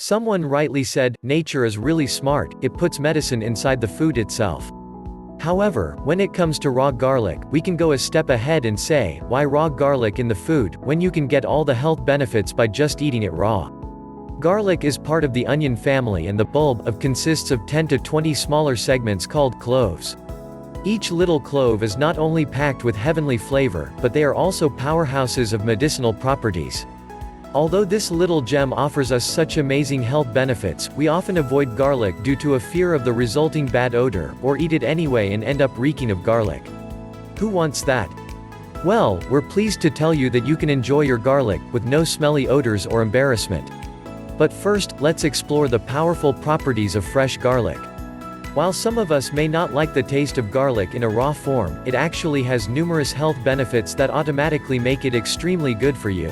Someone rightly said, nature is really smart, it puts medicine inside the food itself. However, when it comes to raw garlic, we can go a step ahead and say, why raw garlic in the food, when you can get all the health benefits by just eating it raw? Garlic is part of the onion family, and the bulb consists of 10 to 20 smaller segments called cloves. Each little clove is not only packed with heavenly flavor, but they are also powerhouses of medicinal properties. Although this little gem offers us such amazing health benefits, we often avoid garlic due to a fear of the resulting bad odor, or eat it anyway and end up reeking of garlic. Who wants that? Well, we're pleased to tell you that you can enjoy your garlic, with no smelly odors or embarrassment. But first, let's explore the powerful properties of fresh garlic. While some of us may not like the taste of garlic in a raw form, it actually has numerous health benefits that automatically make it extremely good for you.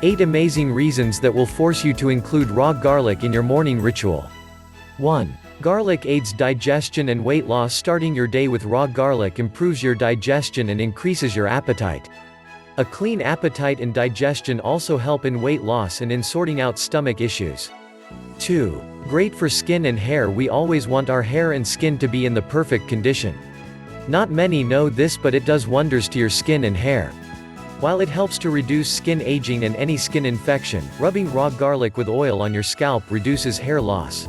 8 amazing reasons that will force you to include raw garlic in your morning ritual. 1. Garlic aids digestion and weight loss. Starting your day with raw garlic improves your digestion and increases your appetite. A clean appetite and digestion also help in weight loss and in sorting out stomach issues. 2. Great for skin and hair. We always want our hair and skin to be in the perfect condition. Not many know this, but it does wonders to your skin and hair. While it helps to reduce skin aging and any skin infection, rubbing raw garlic with oil on your scalp reduces hair loss.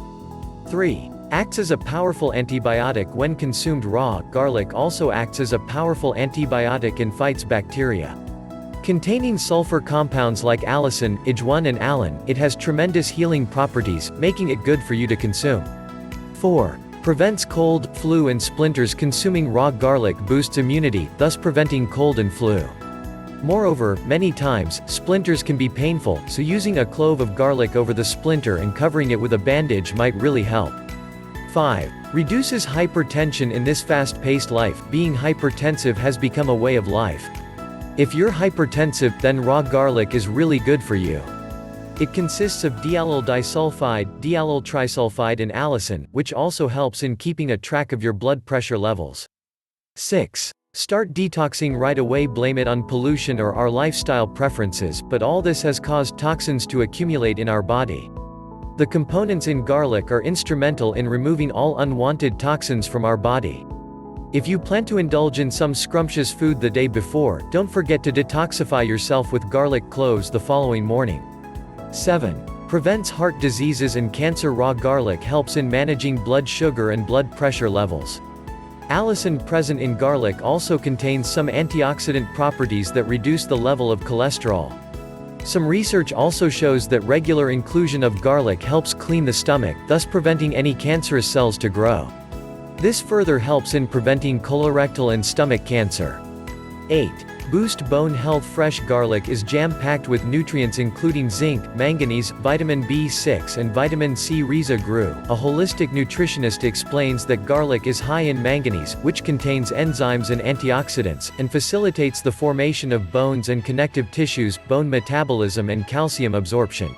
3. Acts as a powerful antibiotic. When consumed raw, garlic also acts as a powerful antibiotic and fights bacteria. Containing sulfur compounds like allicin, IJ1 and allicin, it has tremendous healing properties, making it good for you to consume. 4. Prevents cold, flu and splinters. Consuming raw garlic boosts immunity, thus preventing cold and flu. Moreover, many times, splinters can be painful, so using a clove of garlic over the splinter and covering it with a bandage might really help. 5. Reduces hypertension. In this fast-paced life, being hypertensive has become a way of life. If you're hypertensive, then raw garlic is really good for you. It consists of diallyl disulfide, diallyl trisulfide and allicin, which also helps in keeping a track of your blood pressure levels. 6. Start detoxing right away. Blame it on pollution or our lifestyle preferences, but all this has caused toxins to accumulate in our body. The components in garlic are instrumental in removing all unwanted toxins from our body. If you plan to indulge in some scrumptious food the day before, don't forget to detoxify yourself with garlic cloves the following morning. 7. Prevents heart diseases and cancer. Raw garlic helps in managing blood sugar and blood pressure levels. Allicin present in garlic also contains some antioxidant properties that reduce the level of cholesterol. Some research also shows that regular inclusion of garlic helps clean the stomach, thus preventing any cancerous cells to grow. This further helps in preventing colorectal and stomach cancer. 8. Boost bone health. Fresh garlic is jam-packed with nutrients including zinc, manganese, vitamin B6 and vitamin C. Riza Gru, a holistic nutritionist, explains that garlic is high in manganese, which contains enzymes and antioxidants, and facilitates the formation of bones and connective tissues, bone metabolism and calcium absorption.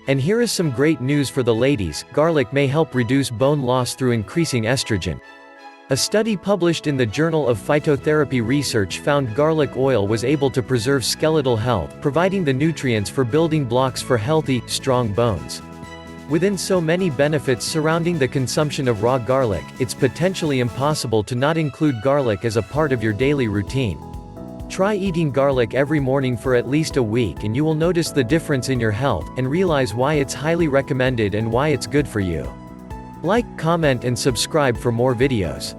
And here is some great news for the ladies: garlic may help reduce bone loss through increasing estrogen. A study published in the Journal of Phytotherapy Research found garlic oil was able to preserve skeletal health, providing the nutrients for building blocks for healthy, strong bones. Within so many benefits surrounding the consumption of raw garlic, it's potentially impossible to not include garlic as a part of your daily routine. Try eating garlic every morning for at least a week and you will notice the difference in your health, and realize why it's highly recommended and why it's good for you. Like, comment and subscribe for more videos.